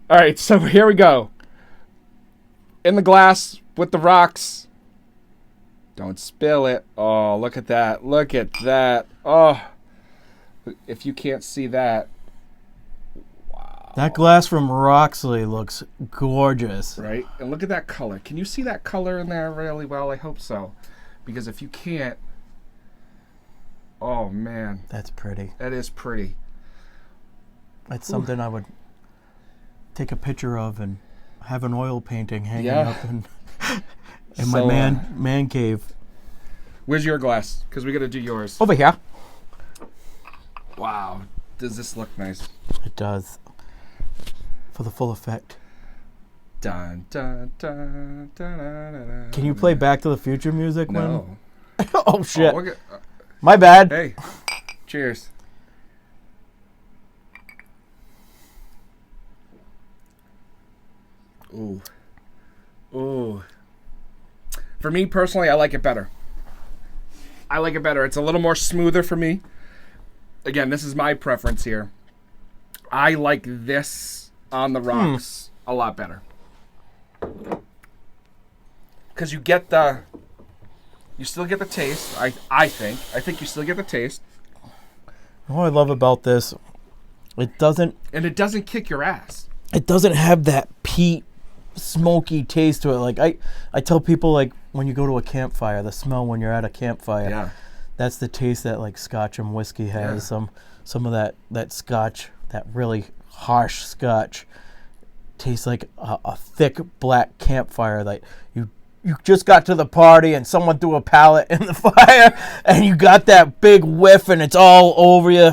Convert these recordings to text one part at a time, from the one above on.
All right, so here we go. In the glass with the rocks. Don't spill it. Oh, look at that. Look at that. Oh, if you can't see that. Wow. That glass from Roxley looks gorgeous. Right? And look at that color. Can you see that color in there really well? I hope so. Because if you can't, oh, man. That's pretty. That is pretty. That's something I would take a picture of and have an oil painting hanging Yeah. up in my man cave. Where's your glass? Because we got to do yours. Over here. Wow. Does this look nice? It does. For the full effect. Dun, dun, dun, dun, dun, dun, Can you play Back to the Future music? No. Oh, shit. Oh, look at, My bad. hey. Cheers. Ooh. Ooh. For me personally, I like it better. It's a little more smoother for me. Again, this is my preference here. I like this on the rocks a lot better. Because you still get the taste, I think you still get the taste. What I love about this, it doesn't kick your ass. It doesn't have that peat, smoky taste to it. Like I tell people, like, when you go to a campfire, the smell when you're at a campfire, Yeah. that's the taste that like Scotch and whiskey has. Yeah. Some of that Scotch, that really harsh Scotch, tastes like a thick black campfire that you just got to the party and someone threw a pallet in the fire and you got that big whiff and it's all over you.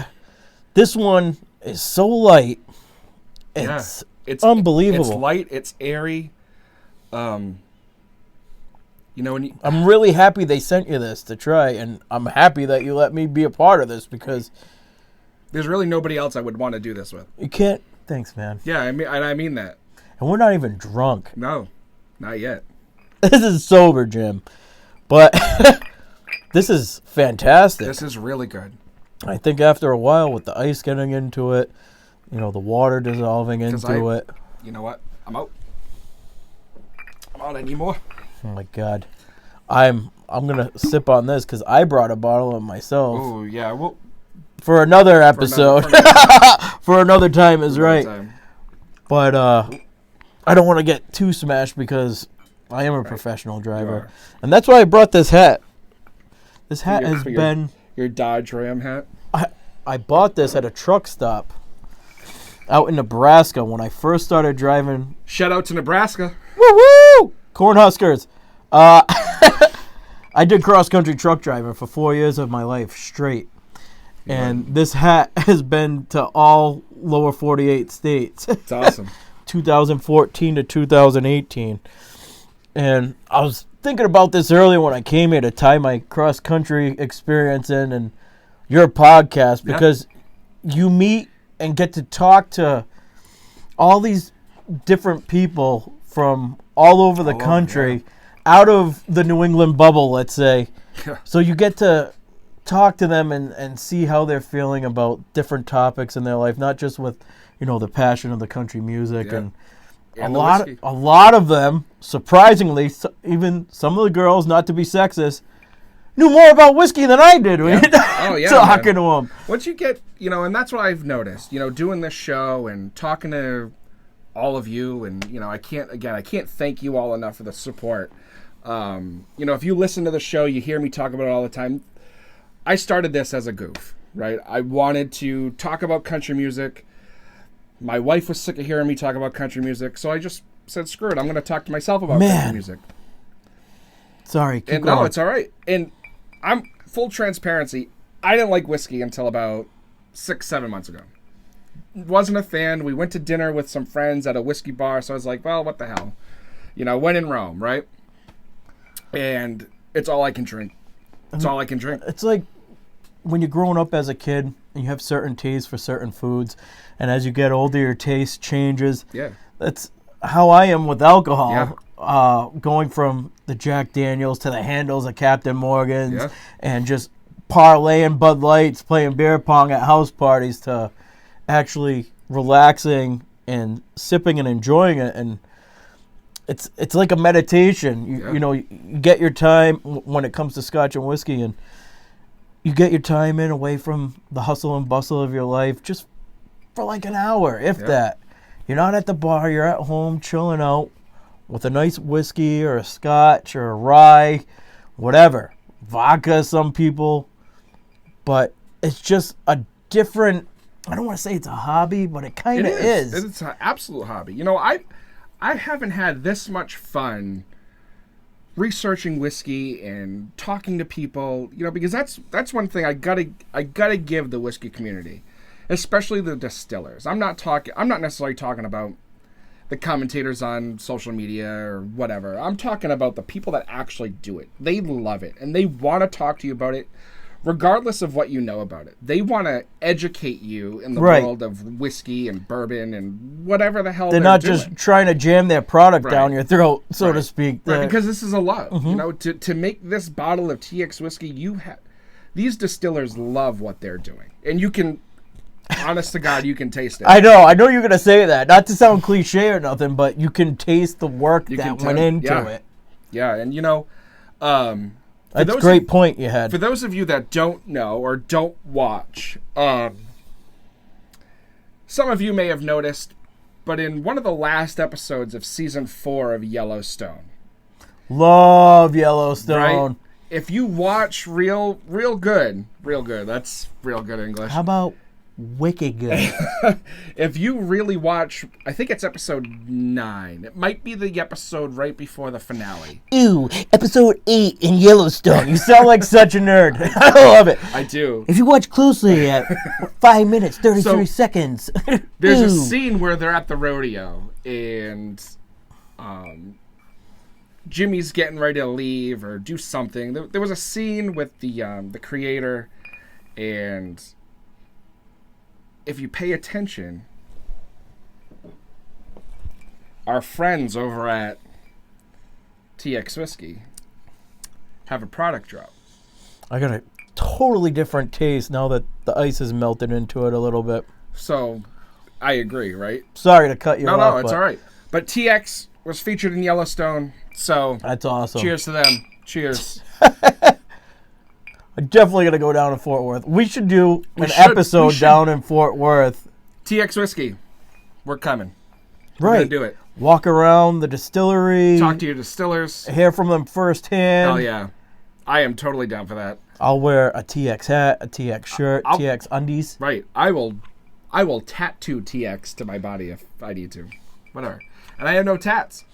This one is so light. It's unbelievable. It's light. It's airy. When I'm really happy they sent you this to try, and I'm happy that you let me be a part of this because there's really nobody else I would want to do this with. you can't. Thanks, man. Yeah, I mean that. And we're not even drunk. No, not yet. This is sober, Jim. But this is fantastic. This is really good. I think after a while, with the ice getting into it, the water dissolving into it. You know what? I'm out. I need more. Oh my God, I'm gonna sip on this because I brought a bottle of myself. Oh yeah, well, for another episode, for another time is right. But I don't want to get too smashed because I am a professional driver, and that's why I brought this hat. This hat has been your Dodge Ram hat. I bought this at a truck stop out in Nebraska when I first started driving. Shout out to Nebraska. Woo woo! Cornhuskers. I did cross-country truck driving for 4 years of my life straight. And this hat has been to all lower 48 states. It's awesome. 2014 to 2018. And I was thinking about this earlier when I came here to tie my cross-country experience in and your podcast because you meet and get to talk to all these different people from all over the country, out of the New England bubble, let's say. So you get to talk to them and see how they're feeling about different topics in their life, not just with, the passion of the country music. And a lot of them, surprisingly, even some of the girls, not to be sexist, knew more about whiskey than I did. Talking to them. Once you get, and that's what I've noticed, doing this show and talking to all of you, and I can't thank you all enough for the support. If you listen to the show, you hear me talk about it all the time. I started this as a goof, right? I wanted to talk about country music. My wife was sick of hearing me talk about country music, so I just said, screw it, I'm going to talk to myself about country music. Sorry, keep going. No, it's all right. And I'm full transparency. I didn't like whiskey until about 6-7 months ago. Wasn't a fan. We went to dinner with some friends at a whiskey bar, so I was like, well, what the hell? When in Rome, right? And it's all I can drink. It's like when you're growing up as a kid and you have certain tastes for certain foods, and as you get older, your taste changes. Yeah. That's how I am with alcohol. Yeah. Going from the Jack Daniels to the handles of Captain Morgan's and just parlaying Bud Lights, playing beer pong at house parties to actually relaxing and sipping and enjoying it, and it's like a meditation. You know, you get your time when it comes to Scotch and whiskey, and you get your time in away from the hustle and bustle of your life, just for like an hour, if that. You're not at the bar, you're at home chilling out with a nice whiskey or a Scotch or a rye, whatever. Vodka, some people. But it's just a different, I don't want to say it's a hobby, but it kind of is. It's an absolute hobby. You know, I haven't had this much fun researching whiskey and talking to people, you know, because that's one thing I gotta give the whiskey community, especially the distillers. I'm not necessarily talking about the commentators on social media or whatever. I'm talking about the people that actually do it. They love it and they want to talk to you about it, regardless of what you know about it. They want to educate you in the world of whiskey and bourbon and whatever the hell they're not doing. Just trying to jam their product down your throat, so to speak. Right, because this is a love. You know, to make this bottle of TX whiskey, these distillers love what they're doing. And you can, honest to God, you can taste it. I know you're going to say that. Not to sound cliche or nothing, but you can taste the work that went into it. Yeah, and you know, that's a great point you had. For those of you that don't know or don't watch, some of you may have noticed, but in one of the last episodes of season 4 of Yellowstone. Love Yellowstone. Right? If you watch real good, that's real good English. How about wicked good? If you really watch, I think it's episode 9. It might be the episode right before the finale. Ew, episode 8 in Yellowstone. You sound like such a nerd. I love it. I do. If you watch closely at 5 minutes, 33 seconds. There's a scene where they're at the rodeo and Jimmy's getting ready to leave or do something. There was a scene with the creator, and if you pay attention, our friends over at TX Whiskey have a product drop. I got a totally different taste now that the ice has melted into it a little bit. So, I agree, right? Sorry to cut you off. No, it's all right. But TX was featured in Yellowstone, so that's awesome. Cheers to them. Cheers. I'm definitely going to go down to Fort Worth. We should do an episode down in Fort Worth. TX Whiskey. We're coming. We're going to do it. Walk around the distillery. Talk to your distillers. Hear from them firsthand. Oh, yeah. I am totally down for that. I'll wear a TX hat, a TX shirt, TX undies. Right. I will tattoo TX to my body if I need to. Whatever. And I have no tats.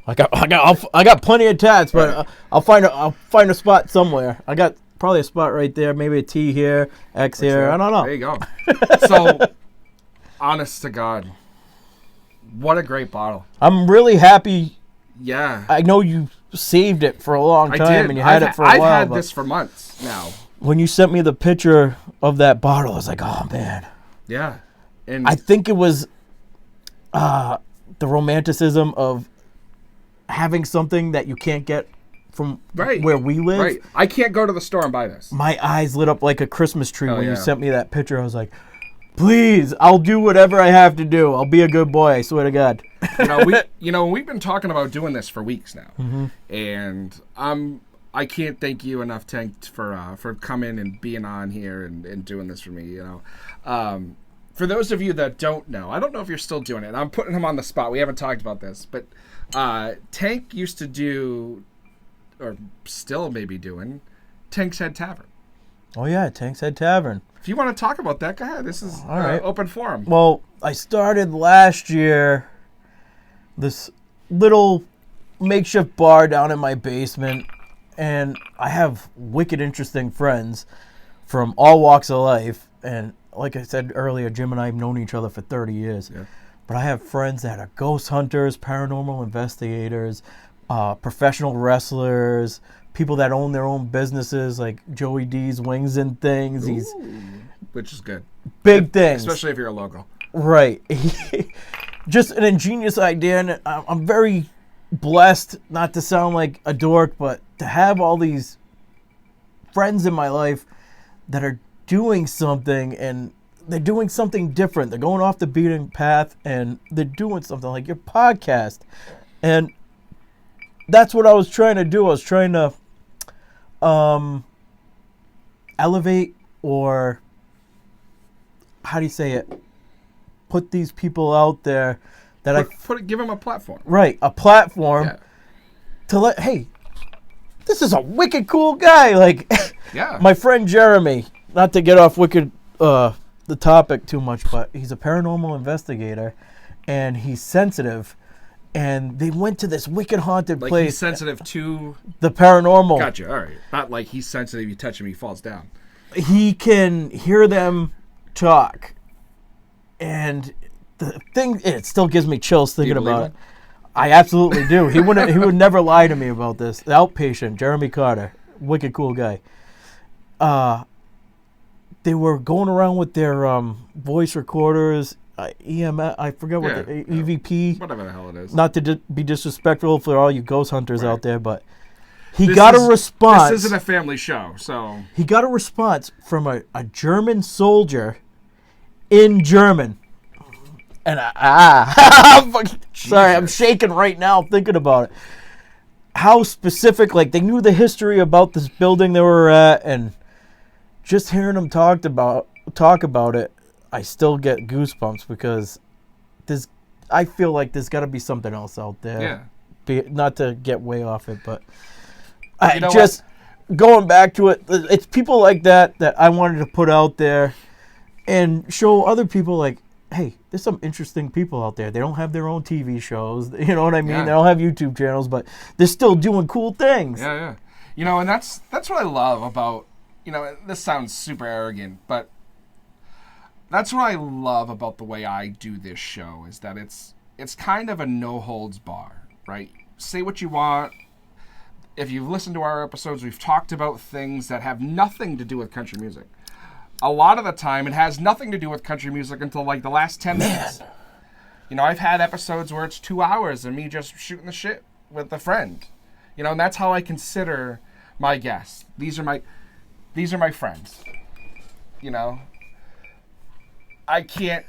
I got plenty of tats, but I'll find a spot somewhere. I got probably a spot right there, maybe a T here, X here. I don't know. There you go. So, honest to God, what a great bottle. I'm really happy. Yeah. I know you saved it for a long time, and you had it for a while. I've had this for months now. When you sent me the picture of that bottle, I was like, oh, man. Yeah. And I think it was the romanticism of having something that you can't get from where we live. Right. I can't go to the store and buy this. My eyes lit up like a Christmas tree when you sent me that picture. I was like, please, I'll do whatever I have to do. I'll be a good boy, I swear to God. We've been talking about doing this for weeks now. And I can't thank you enough, Tank, for coming and being on here and doing this for me, For those of you that don't know, I don't know if you're still doing it. I'm putting him on the spot. We haven't talked about this, but Tank used to do, or still maybe doing, Tank's Head Tavern. Oh, yeah, Tank's Head Tavern. If you want to talk about that, go ahead. This is all right. Open forum. Well, I started last year this little makeshift bar down in my basement, and I have wicked interesting friends from all walks of life. And like I said earlier, Jim and I have known each other for 30 years. Yeah. But I have friends that are ghost hunters, paranormal investigators, professional wrestlers, people that own their own businesses, like Joey D's Wings and Things. Which is good. Big things. Especially if you're a local. Right. Just an ingenious idea, and I'm very blessed, not to sound like a dork, but to have all these friends in my life that are doing something, and they're doing something different. They're going off the beaten path, and they're doing something like your podcast. And that's what I was trying to do. I was trying to elevate, or how do you say it? Put these people out there that give them a platform. Right, a platform to let, hey, this is a wicked cool guy. Like, my friend Jeremy, not to get off the topic too much, but he's a paranormal investigator, and he's sensitive. And they went to this wicked haunted place. He's sensitive to the paranormal. Gotcha. All right. Not like he's sensitive. You touch him, he falls down. He can hear them talk, and the thing, it still gives me chills thinking about it. I absolutely do. He would never lie to me about this. The outpatient, Jeremy Carter, wicked cool guy. They were going around with their voice recorders. EMF, I forget what the EVP, whatever the hell it is. Not to be disrespectful for all you ghost hunters out there, but he got a response. This isn't a family show, so he got a response from a German soldier in German, and sorry, I'm shaking right now thinking about it. How specific? Like, they knew the history about this building they were at, and just hearing them talk about it. I still get goosebumps because I feel like there's got to be something else out there. Yeah. Not to get way off it, but going back to it, it's people like that I wanted to put out there and show other people, like, hey, there's some interesting people out there. They don't have their own TV shows. You know what I mean? Yeah. They don't have YouTube channels, but they're still doing cool things. Yeah. And that's what I love about, this sounds super arrogant, but that's what I love about the way I do this show, is that it's kind of a no holds bar, right? Say what you want. If you've listened to our episodes, we've talked about things that have nothing to do with country music. A lot of the time, it has nothing to do with country music until like the last 10 minutes. I've had episodes where it's 2 hours of me just shooting the shit with a friend. And that's how I consider my guests. These are my friends. I can't.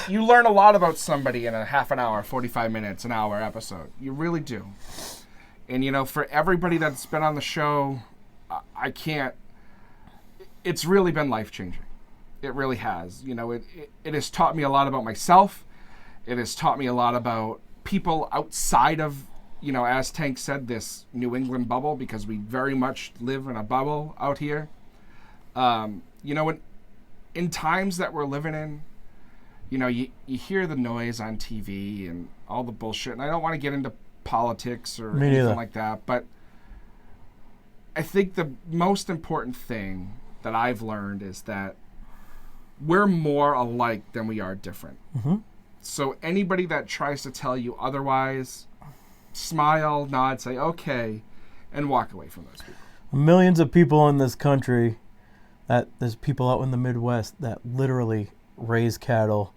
You learn a lot about somebody in a half an hour, 45 minutes, an hour episode. You really do. And, for everybody that's been on the show, I can't. It's really been life-changing. It really has. It has taught me a lot about myself. It has taught me a lot about people outside of, as Tank said, this New England bubble, because we very much live in a bubble out here. In times that we're living in, you hear the noise on TV and all the bullshit, and I don't want to get into politics or anything like that, but I think the most important thing that I've learned is that we're more alike than we are different. Mm-hmm. So anybody that tries to tell you otherwise, smile, nod, say, okay, and walk away from those people. Millions of people in this country, there's people out in the Midwest that literally raise cattle,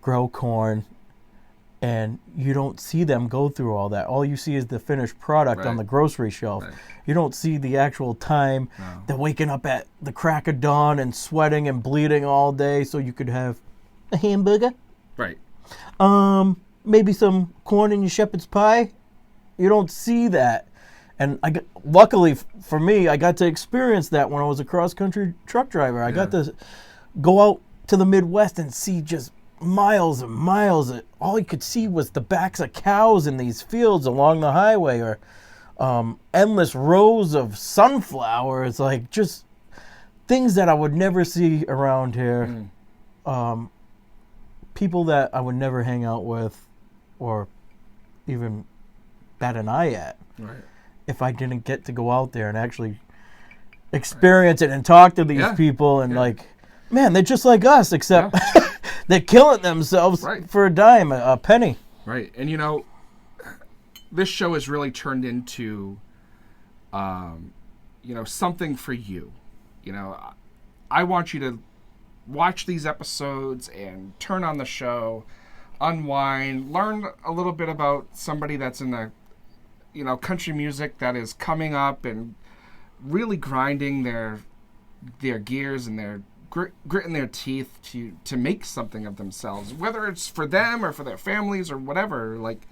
grow corn, and you don't see them go through all that. All you see is the finished product on the grocery shelf. Right. You don't see the actual time. No. They're waking up at the crack of dawn and sweating and bleeding all day so you could have a hamburger. Right. Maybe some corn in your shepherd's pie. You don't see that. And luckily for me, I got to experience that when I was a cross-country truck driver. I got to go out to the Midwest and see just miles and miles. All you could see was the backs of cows in these fields along the highway, or endless rows of sunflowers, like just things that I would never see around here. People that I would never hang out with or even bat an eye at. Right. If I didn't get to go out there and actually experience it and talk to these people and like, man, they're just like us, except they're killing themselves for a dime, a penny. Right. And, this show has really turned into, something for you. I want you to watch these episodes and turn on the show, unwind, learn a little bit about somebody that's in the country music that is coming up and really grinding their gears and their gritting their teeth to make something of themselves, whether it's for them or for their families or whatever. Like,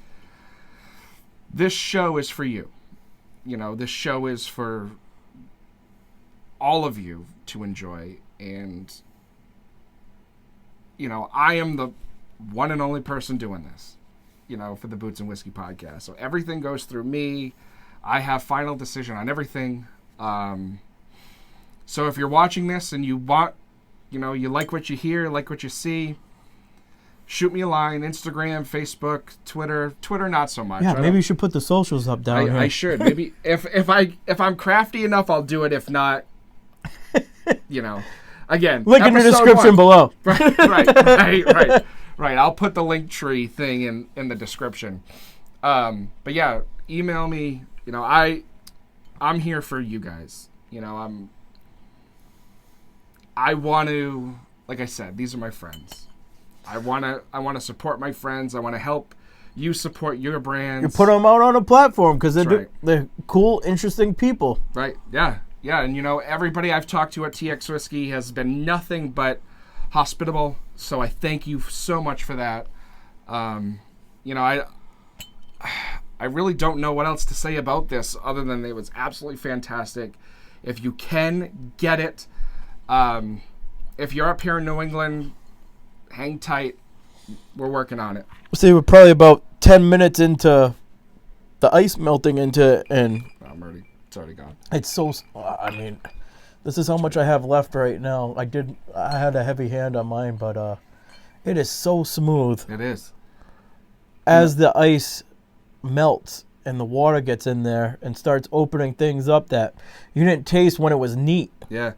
this show is for you. You know, this show is for all of you to enjoy. And, you know, I am the one and only person doing this, you know, for the Boots and Whiskey podcast. So everything goes through me. I have final decision on everything. So if you're watching this and you want, you know, you like what you hear, like what you see, shoot me a line. Instagram, Facebook, Twitter not so much. Yeah, maybe you should put the socials up down here. I should. Maybe if I'm crafty enough, I'll do it. If not, you know, again, link in the description below. Right. I'll put the link tree thing in the description. But yeah, email me. You know, I'm here for you guys. You know, I want to, like I said, these are my friends. I want to support my friends. I want to help you support your brands. You put them out on a platform because they're cool, interesting people. Right. Yeah. And you know, everybody I've talked to at TX Whiskey has been nothing but hospitable. So I thank you so much for that. You know, I really don't know what else to say about this other than it was absolutely fantastic. If you can get it, if you're up here in New England, hang tight. We're working on it. See, we're probably about 10 minutes into the ice melting into it, and it's already gone. It's so, I mean, this is how much I have left right now. I had a heavy hand on mine, but it is so smooth. It is. As the ice melts and the water gets in there and starts opening things up that you didn't taste when it was neat. Yeah.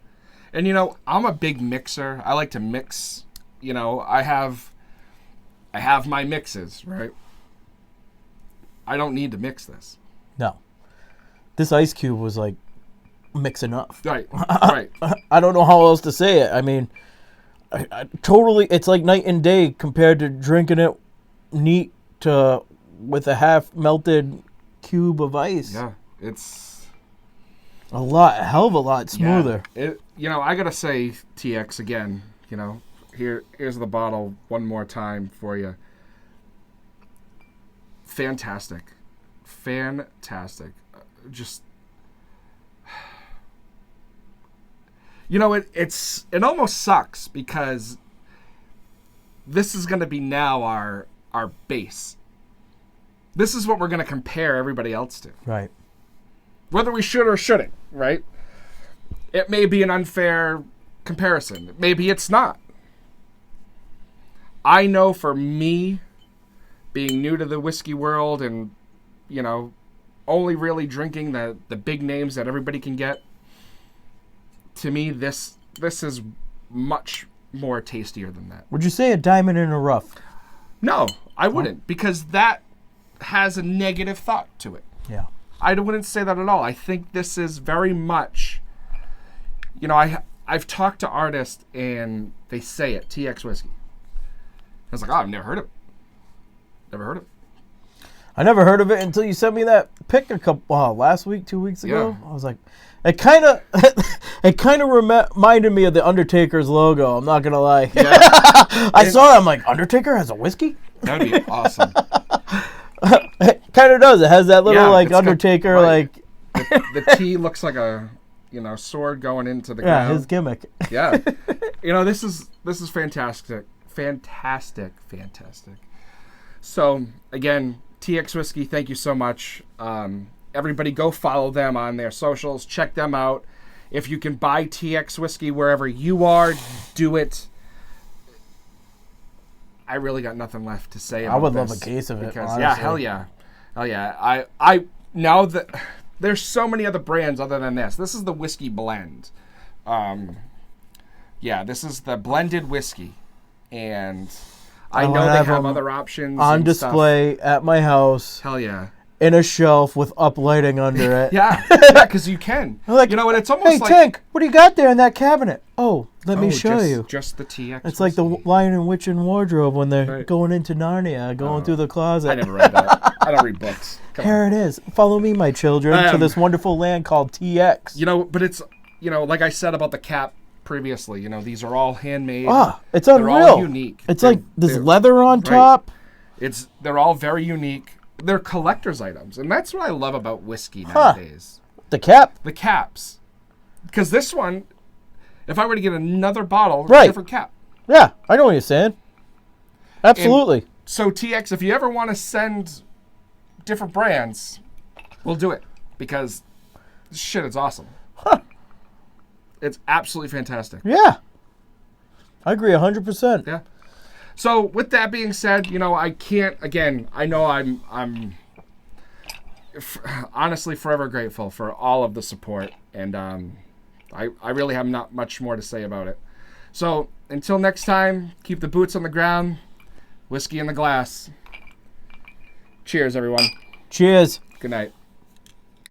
And you know, I'm a big mixer. I like to mix. You know, I have my mixes, right? I don't need to mix this. No. This ice cube was like mix enough. Right. I don't know how else to say it. I mean, I totally, it's like night and day compared to drinking it neat to with a half melted cube of ice. Yeah, it's a hell of a lot smoother. Yeah. You know, I gotta say, TX again. You know, here's the bottle one more time for you. Fantastic. Just, you know, it almost sucks because this is gonna be now our base. This is what we're going to compare everybody else to. Right. Whether we should or shouldn't, right? It may be an unfair comparison. Maybe it's not. I know for me, being new to the whiskey world and, you know, only really drinking the big names that everybody can get, to me, this is much more tastier than that. Would you say a diamond in the rough? No, I wouldn't, because that has a negative thought to it. Yeah. I wouldn't say that at all. I think this is very much, you know, I've talked to artists and they say it, TX Whiskey. I was like, oh, I've never heard of it. I never heard of it until you sent me that pic last week, 2 weeks ago. Yeah. I was like, it kind of reminded me of the Undertaker's logo. I'm not gonna lie. Yeah. I saw it. I'm like, Undertaker has a whiskey? That'd be awesome. It kind of does. It has that little Undertaker the T looks like a sword going into the ground. Yeah, his gimmick. Yeah. You know, this is fantastic. So again, TX Whiskey, thank you so much. Everybody go follow them on their socials. Check them out. If you can buy TX Whiskey wherever you are, do it. I really got nothing left to say about this. I would love a case of it, honestly. Yeah, hell yeah. I now that there's so many other brands other than this. This is the whiskey blend. This is the blended whiskey. And I know they have other options on display stuff at my house. Hell yeah. In a shelf with uplighting under it. Yeah, because you can. Like, and it's almost like, hey, Tank, what do you got there in that cabinet? Oh, let me show you. Just the TX. It's like the Lion and Witch and Wardrobe when they're going into Narnia, going through the closet. I never read that. I don't read books. Here it is. Follow me, my children, to this wonderful land called TX. You know, but it's, like I said about the cap previously, you know, these are all handmade. It's They're unreal. all unique. It's They're- like this they're- leather on right. top. They're all very unique. They're collector's items, and that's what I love about whiskey nowadays. The cap. The caps, because this one, if I were to get another bottle, Right. different cap. Yeah, I know what you're saying. Absolutely. So TX, if you ever want to send different brands, we'll do it because this shit is awesome. It's absolutely fantastic. Yeah. I agree 100%. Yeah. So with that being said, you know, I can't. Again, I know I'm honestly forever grateful for all of the support, and I really have not much more to say about it. So until next time, keep the boots on the ground, whiskey in the glass. Cheers, everyone. Cheers. Good night.